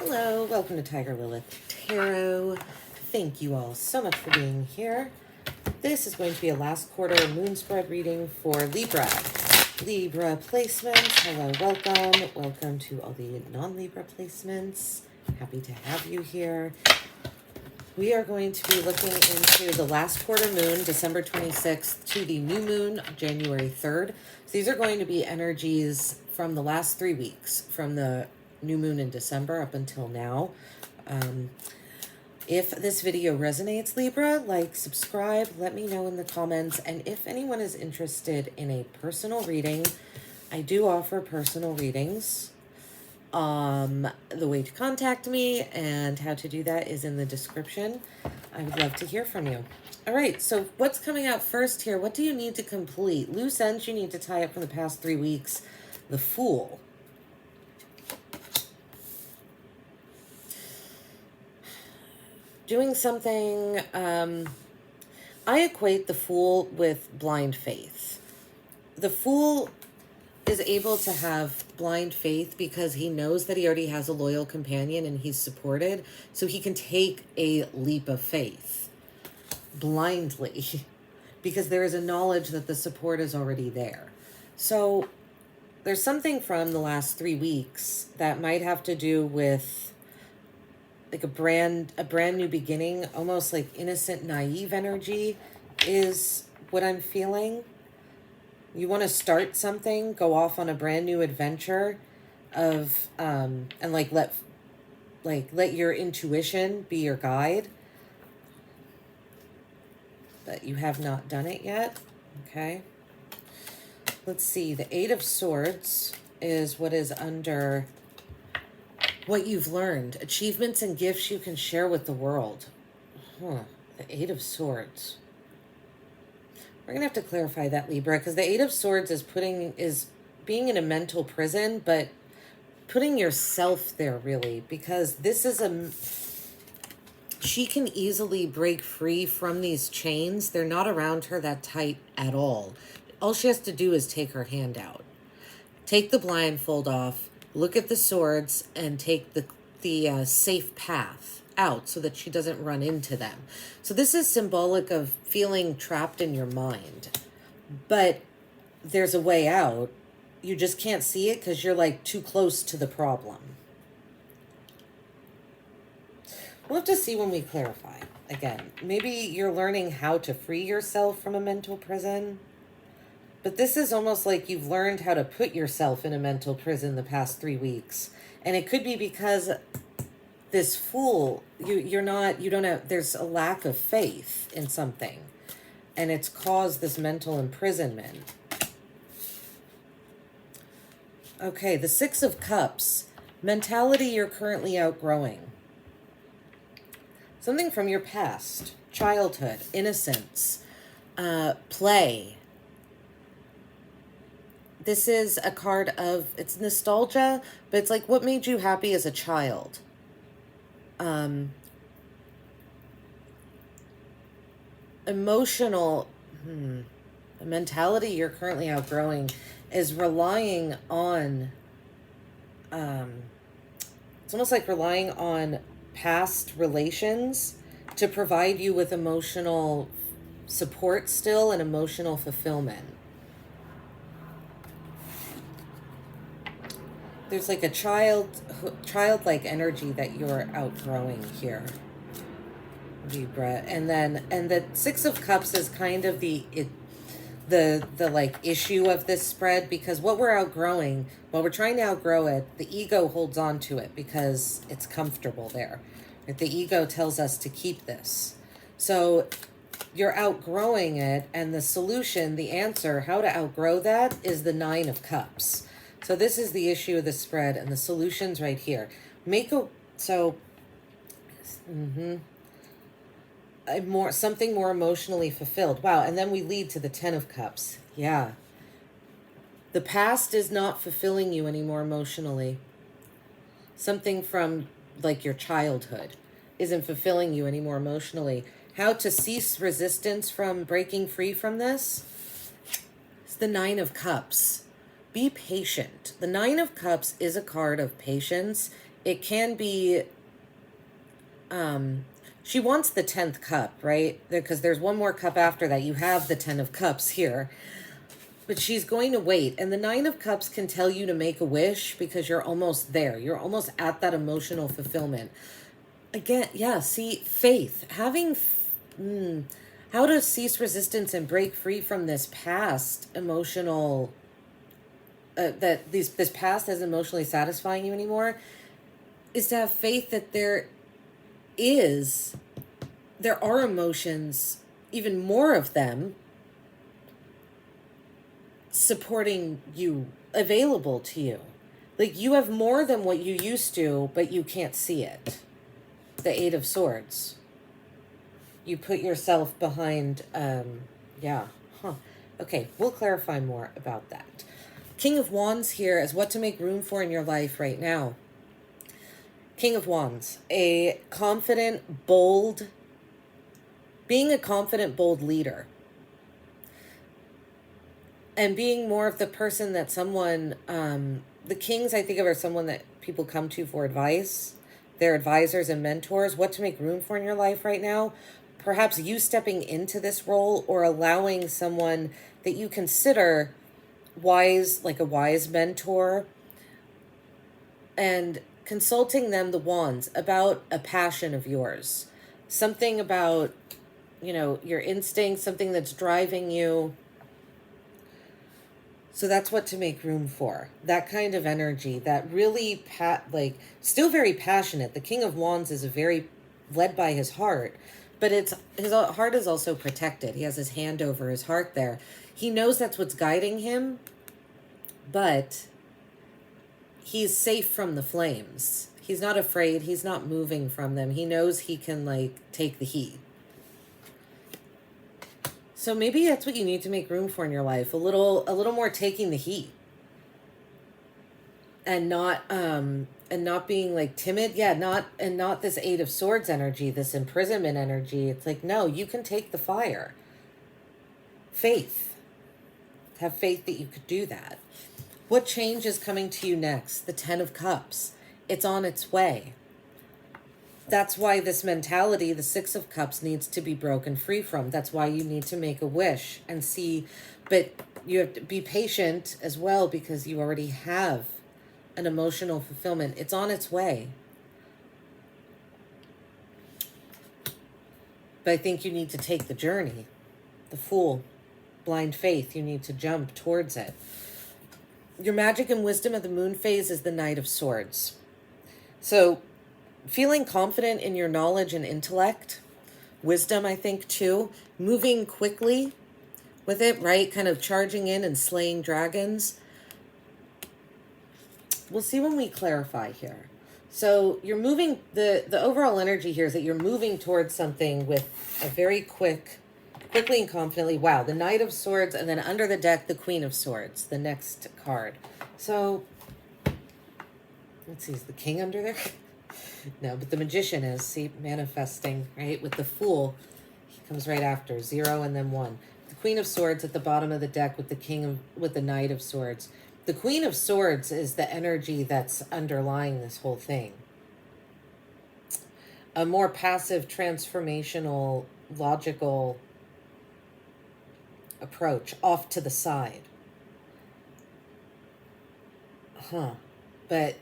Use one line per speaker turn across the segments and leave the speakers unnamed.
Hello, welcome to Tiger Lilith Tarot. Thank you all so much for being here. This is going to be a last quarter moon spread reading for Libra. Libra placements, hello, welcome. Welcome to all the non-Libra placements. Happy to have you here. We are going to be looking into the last quarter moon, December 26th, to the new moon, January 3rd. So these are going to be energies from the last 3 weeks, from the new moon in December up until now. If this video resonates, Libra, like, subscribe, let me know in the comments. And if anyone is interested in a personal reading, I do offer personal readings. The way to contact me and how to do that is in the description. I would love to hear from you. All right, so what's coming out first here? What do you need to complete? Loose ends you need to tie up from the past 3 weeks. The Fool. Doing something, I equate the Fool with blind faith. The Fool is able to have blind faith because he knows that he already has a loyal companion and he's supported, so he can take a leap of faith blindly because there is a knowledge that the support is already there. So there's something from the last 3 weeks that might have to do with like a brand new beginning, almost like innocent, naive energy is what I'm feeling. You want to start something, go off on a brand new adventure of, and let your intuition be your guide. But you have not done it yet. Okay. Let's see. The Eight of Swords is what is under what you've learned. Achievements and gifts you can share with the world. The Eight of Swords. We're going to have to clarify that, Libra, because the Eight of Swords is being in a mental prison, but putting yourself there, really, because this is she can easily break free from these chains. They're not around her that tight at all. All she has to do is take her hand out. Take the blindfold off, look at the swords, and take the safe path out so that she doesn't run into them. So this is symbolic of feeling trapped in your mind, but there's a way out. You just can't see it because you're like too close to the problem. We'll have to see when we clarify. Again, maybe you're learning how to free yourself from a mental prison, but this is almost like you've learned how to put yourself in a mental prison the past 3 weeks. And it could be because this Fool, there's a lack of faith in something, and it's caused this mental imprisonment. Okay, the Six of Cups, mentality you're currently outgrowing. Something from your past, childhood, innocence, play. This is a card of, it's nostalgia, but it's like what made you happy as a child. Emotional the mentality you're currently outgrowing is relying on it's almost like relying on past relations to provide you with emotional support still and emotional fulfillment. There's like a childlike energy that you're outgrowing here, Libra. And the Six of Cups is kind of the like issue of this spread, because what we're outgrowing, while we're trying to outgrow it, the ego holds on to it because it's comfortable there. The ego tells us to keep this. So you're outgrowing it, and the solution, the answer, how to outgrow that is the Nine of Cups. So this is the issue of the spread, and the solution's right here. Something more emotionally fulfilled. Wow, and then we lead to the Ten of Cups. Yeah. The past is not fulfilling you anymore emotionally. Something from like your childhood isn't fulfilling you anymore emotionally. How to cease resistance from breaking free from this? It's the Nine of Cups. Be patient. The Nine of Cups is a card of patience it can be, she wants the 10th cup, right? Because there's one more cup after that. You have the 10 of cups here. But she's going to wait. And the 9 of cups can tell you to make a wish because you're almost there. You're almost at that emotional fulfillment. Again, yeah, see, faith. Having, how to cease resistance and break free from this past emotional, this past isn't emotionally satisfying you anymore, is to have faith that there are emotions, even more of them, supporting you, available to you. Like, you have more than what you used to, but you can't see it. The 8 of Swords. You put yourself behind, Okay, we'll clarify more about that. King of Wands here is what to make room for in your life right now. King of Wands, being a confident, bold leader. And being more of the person that someone, the kings I think of are someone that people come to for advice. They're advisors and mentors. What to make room for in your life right now. Perhaps you stepping into this role or allowing someone that you consider wise, like a wise mentor, and consulting them, the wands, about a passion of yours. Something about, your instincts, something that's driving you. So that's what to make room for. That kind of energy, that really, still very passionate. The King of Wands is very led by his heart, but his heart is also protected. He has his hand over his heart there. He knows that's what's guiding him, but he's safe from the flames. He's not afraid. He's not moving from them. He knows he can, take the heat. So maybe that's what you need to make room for in your life. A little more taking the heat. And not being timid. Yeah, not this 8 of Swords energy, this imprisonment energy. It's no, you can take the fire. Faith. Have faith that you could do that. What change is coming to you next? The 10 of Cups. It's on its way. That's why this mentality, the 6 of Cups, needs to be broken free from. That's why you need to make a wish and see. But you have to be patient as well because you already have an emotional fulfillment. It's on its way. But I think you need to take the journey. The Fool, blind faith. You need to jump towards it. Your magic and wisdom of the moon phase is the Knight of Swords. So feeling confident in your knowledge and intellect, wisdom, I think, too, moving quickly with it, right? Kind of charging in and slaying dragons. We'll see when we clarify here. So you're moving, the overall energy here is that you're moving towards something with a very quickly and confidently. Wow, the Knight of Swords, and then under the deck, the Queen of Swords, the next card. So, let's see, is the King under there? No, but the Magician is, see, manifesting, right? With the Fool, he comes right after, 0 and then 1. The Queen of Swords at the bottom of the deck with with the Knight of Swords. The Queen of Swords is the energy that's underlying this whole thing. A more passive, transformational, logical approach off to the side. But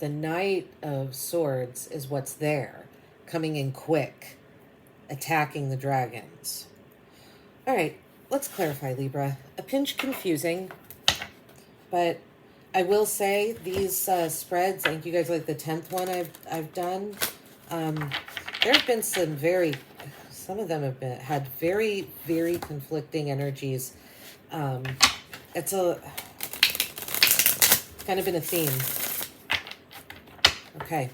the Knight of Swords is what's there, coming in quick, attacking the dragons. All right, let's clarify, Libra. A pinch confusing, but I will say these spreads, I think you guys like the 10th one I've done. There have been some of them have had very, very conflicting energies. It's kind of been a theme. Okay.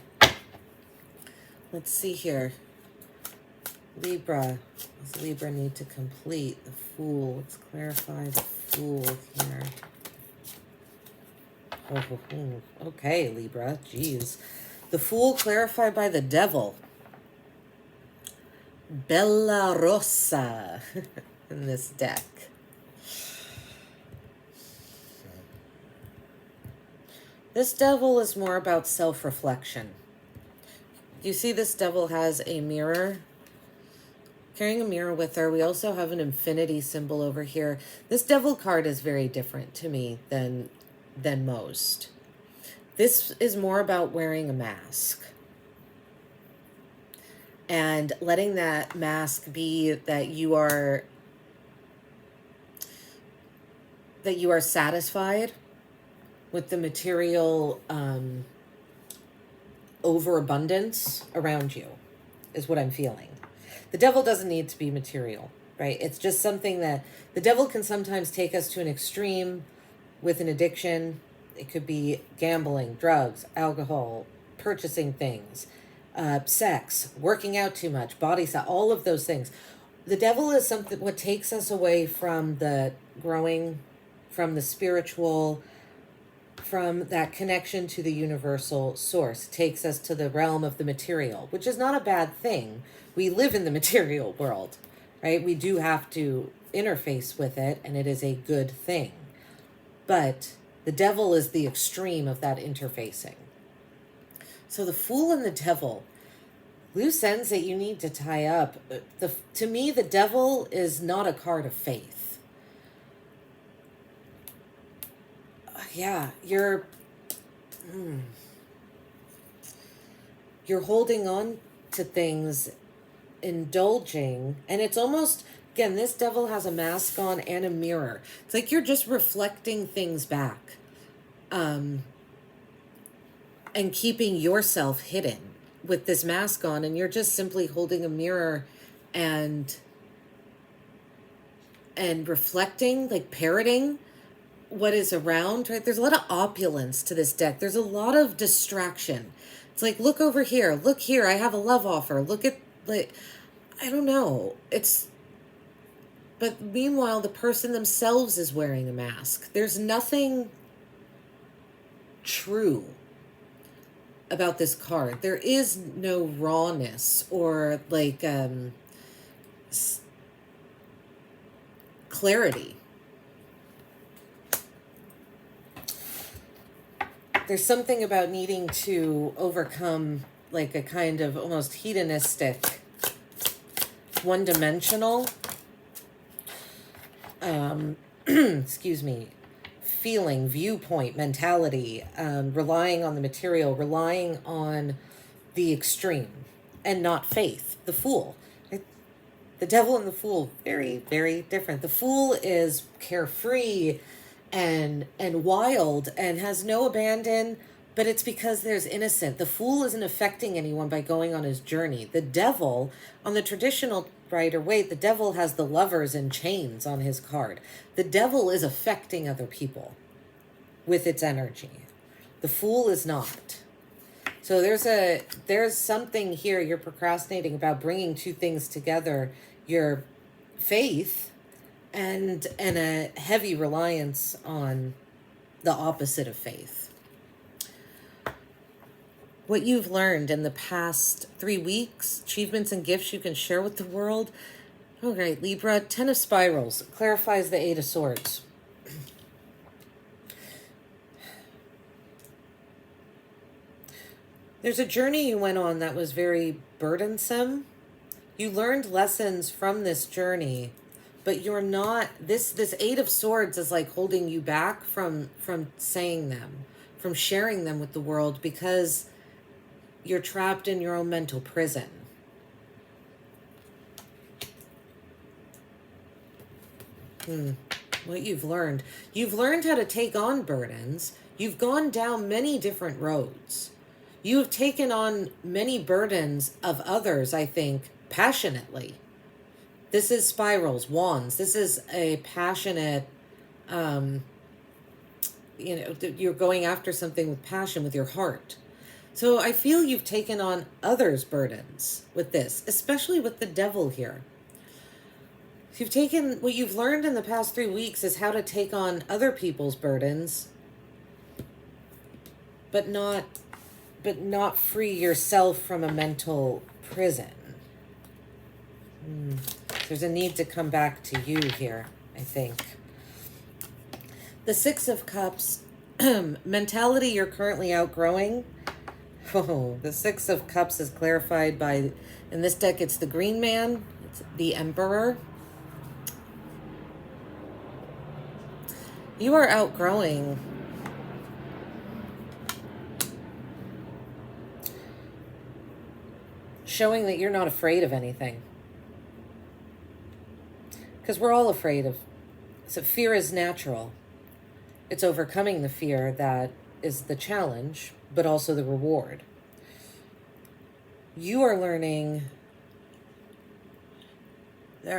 Let's see here. Libra. Does Libra need to complete the Fool? Let's clarify the Fool here. Okay, Libra. Jeez. The Fool clarified by the Devil. Bella Rossa in this deck. This devil is more about self-reflection. You see this devil has a mirror, carrying a mirror with her. We also have an infinity symbol over here. This devil card is very different to me than most. This is more about wearing a mask and letting that mask be that you are satisfied with the material overabundance around you, is what I'm feeling. The devil doesn't need to be material, right? It's just something that the devil can sometimes take us to an extreme with an addiction. It could be gambling, drugs, alcohol, purchasing things, sex, working out too much, body size, all of those things. The devil is something what takes us away from the growing, from the spiritual, from that connection to the universal source. It takes us to the realm of the material, which is not a bad thing. We live in the material world, right? We do have to interface with it, and it is a good thing. But the devil is the extreme of that interfacing. So the Fool and the Devil, loose ends that you need to tie up. To me, the devil is not a card of faith. Yeah, you're holding on to things, indulging, and it's almost, again, this devil has a mask on and a mirror. It's like you're just reflecting things back, and keeping yourself hidden with this mask on, and you're just simply holding a mirror and reflecting, like parroting what is around, right? There's a lot of opulence to this deck. There's a lot of distraction. It's like, look over here, look here, I have a love offer. Look at, like, I don't know. But meanwhile, the person themselves is wearing a mask. There's nothing true about this card. There is no rawness or like clarity. There's something about needing to overcome like a kind of almost hedonistic, one-dimensional, excuse me, feeling, viewpoint, mentality, relying on the material, relying on the extreme, and not faith. The Fool. The devil and the Fool, very, very different. The Fool is carefree and wild and has no abandon, but it's because there's innocent. The Fool isn't affecting anyone by going on his journey. The devil, on the traditional Rider-Waite, the devil has the lovers in chains on his card. The devil is affecting other people with its energy. The Fool is not. So there's something here you're procrastinating about, bringing two things together, your faith and a heavy reliance on the opposite of faith. What you've learned in the past 3 weeks, achievements and gifts you can share with the world. All right, Libra, 10 of Spirals, clarifies the 8 of Swords. There's a journey you went on that was very burdensome. You learned lessons from this journey, but you're not, this 8 of Swords is like holding you back from saying them, from sharing them with the world, because you're trapped in your own mental prison. What you've learned how to take on burdens. You've gone down many different roads. You have taken on many burdens of others, I think, passionately. This is Spirals, Wands. This is a passionate, you're going after something with passion, with your heart. So I feel you've taken on others' burdens with this, especially with the devil here. You've taken, what you've learned in the past 3 weeks is how to take on other people's burdens, but not free yourself from a mental prison. There's a need to come back to you here, I think. The 6 of Cups mentality you're currently outgrowing. Oh, the Six of Cups is clarified by, in this deck, it's the Green Man, it's the Emperor. You are outgrowing showing that you're not afraid of anything. Because we're all afraid of, so fear is natural. It's overcoming the fear that is the challenge, but also the reward. You are learning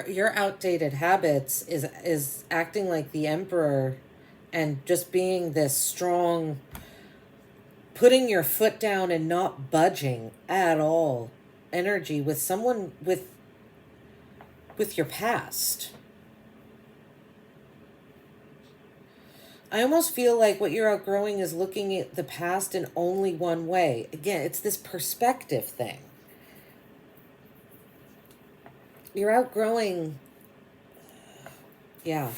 your outdated habits is acting like the Emperor and just being this strong, putting your foot down and not budging at all energy with someone with your past. I almost feel like what you're outgrowing is looking at the past in only one way. Again, it's this perspective thing. You're outgrowing, yeah.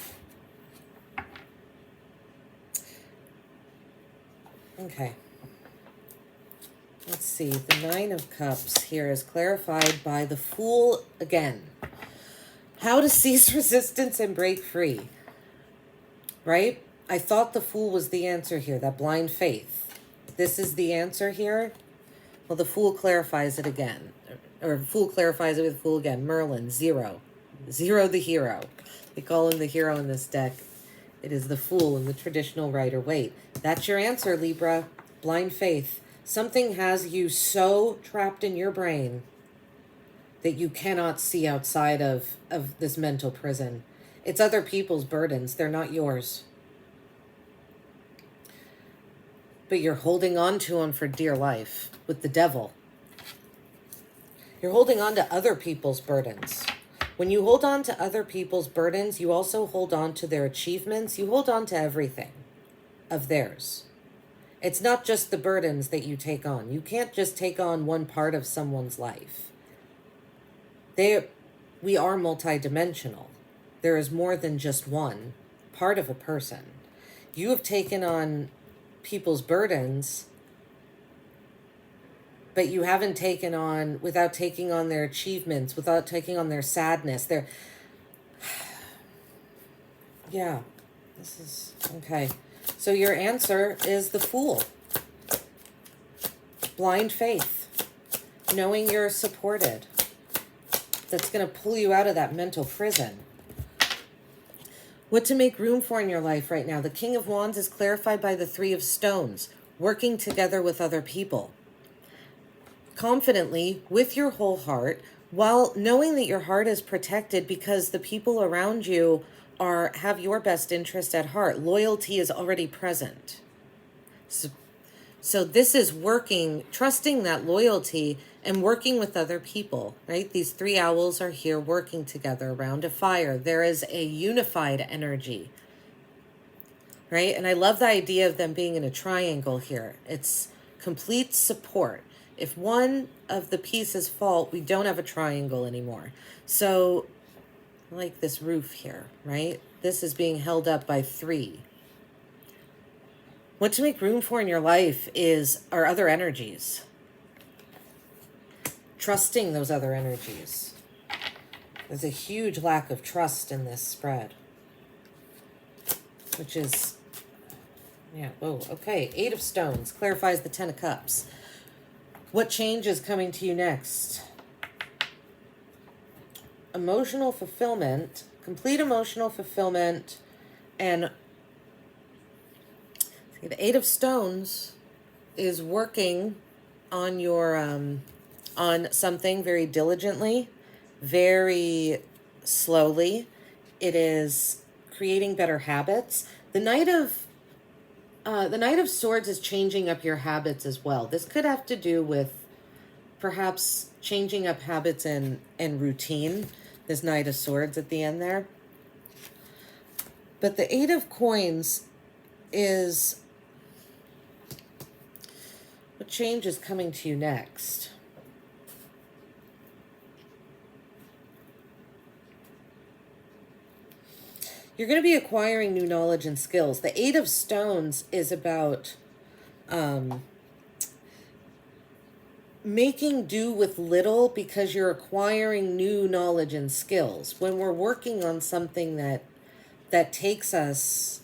Okay. Let's see. The Nine of Cups here is clarified by the Fool again. How to cease resistance and break free. Right? I thought the Fool was the answer here, that blind faith. This is the answer here. Well, the Fool clarifies it again. Or Fool clarifies it with Fool again. Merlin, 0. 0 the hero. They call him the hero in this deck. It is the Fool in the traditional Rider-Waite. That's your answer, Libra. Blind faith. Something has you so trapped in your brain that you cannot see outside of this mental prison. It's other people's burdens. They're not yours. But you're holding on to them for dear life with the devil. You're holding on to other people's burdens. When you hold on to other people's burdens, you also hold on to their achievements. You hold on to everything of theirs. It's not just the burdens that you take on. You can't just take on one part of someone's life. We are multidimensional. There is more than just one part of a person. You have taken on people's burdens, but you haven't taken on, without taking on their achievements, without taking on their sadness, yeah, this is, okay. So your answer is the Fool. Blind faith. Knowing you're supported. That's going to pull you out of that mental prison. What to make room for in your life right now. The King of Wands is clarified by the Three of Stones. Working together with other people. Confidently, with your whole heart, while knowing that your heart is protected because the people around you have your best interest at heart. Loyalty is already present. So this is working, trusting that loyalty and working with other people, right? These three owls are here working together around a fire. There is a unified energy, right? And I love the idea of them being in a triangle here. It's complete support. If one of the pieces fall, we don't have a triangle anymore. So like this roof here, right? This is being held up by three. What to make room for in your life are other energies. Trusting those other energies. There's a huge lack of trust in this spread. Which is, yeah, whoa, okay. 8 of Stones clarifies the 10 of Cups. What change is coming to you next? Emotional fulfillment, complete emotional fulfillment, and the 8 of Stones is working on your on something very diligently, very slowly. It is creating better habits. The Knight of Swords is changing up your habits as well. This could have to do with perhaps changing up habits and routine. This Knight of Swords at the end there. But the 8 of Coins is what change is coming to you next. You're going to be acquiring new knowledge and skills. The Eight of Stones is about making do with little because you're acquiring new knowledge and skills. When we're working on something that takes this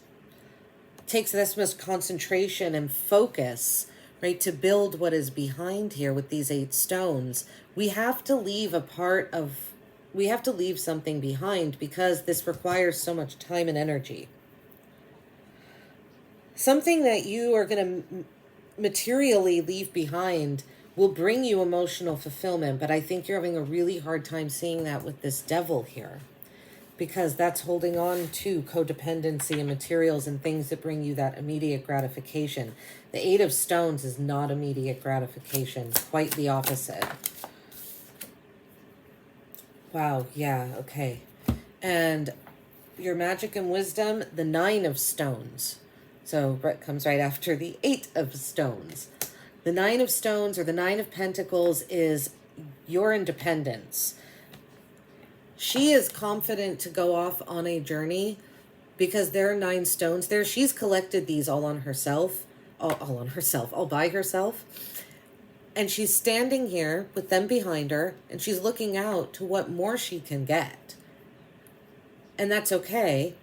much concentration and focus, right, to build what is behind here with these 8 stones, we have to leave something behind because this requires so much time and energy. Something that you are going to materially leave behind will bring you emotional fulfillment, but I think you're having a really hard time seeing that with this Devil here, because that's holding on to codependency and materials and things that bring you that immediate gratification. The Eight of Stones is not immediate gratification, quite the opposite. Wow, yeah, okay. And your magic and wisdom, the Nine of Stones. So it comes right after the Eight of Stones. The Nine of Stones, or the Nine of Pentacles, is your independence. She is confident to go off on a journey because there are 9 stones there. She's collected these all by herself. And she's standing here with them behind her, and she's looking out to what more she can get. And that's okay.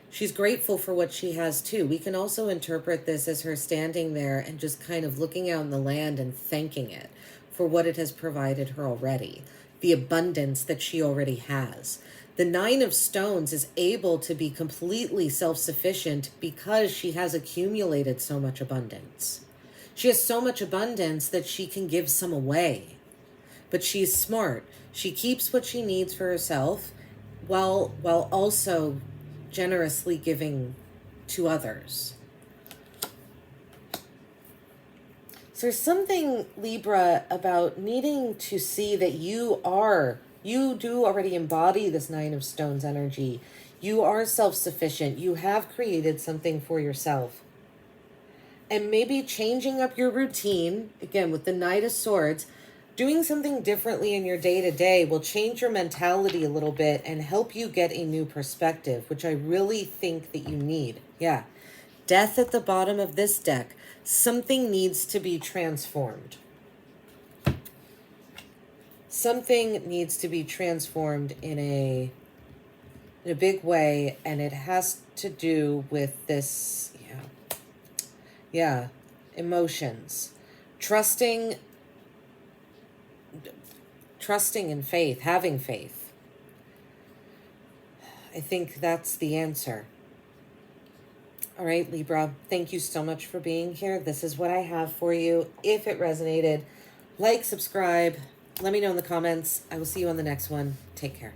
She's grateful for what she has too. We can also interpret this as her standing there and just kind of looking out in the land and thanking it for what it has provided her already, the abundance that she already has. The Nine of Stones is able to be completely self-sufficient because she has accumulated so much abundance. She has so much abundance that she can give some away. But she's smart. She keeps what she needs for herself while also generously giving to others. So there's something, Libra, about needing to see that you do already embody this Nine of Stones energy. You are self-sufficient. You have created something for yourself. And maybe changing up your routine, again, with the Knight of Swords, doing something differently in your day-to-day will change your mentality a little bit and help you get a new perspective, which I really think that you need. Yeah. Death at the bottom of this deck. Something needs to be transformed. Something needs to be transformed in a big way, and it has to do with this, emotions. Trusting in faith, having faith. I think that's the answer. All right, Libra, thank you so much for being here. This is what I have for you. If it resonated, like, subscribe, let me know in the comments. I will see you on the next one. Take care.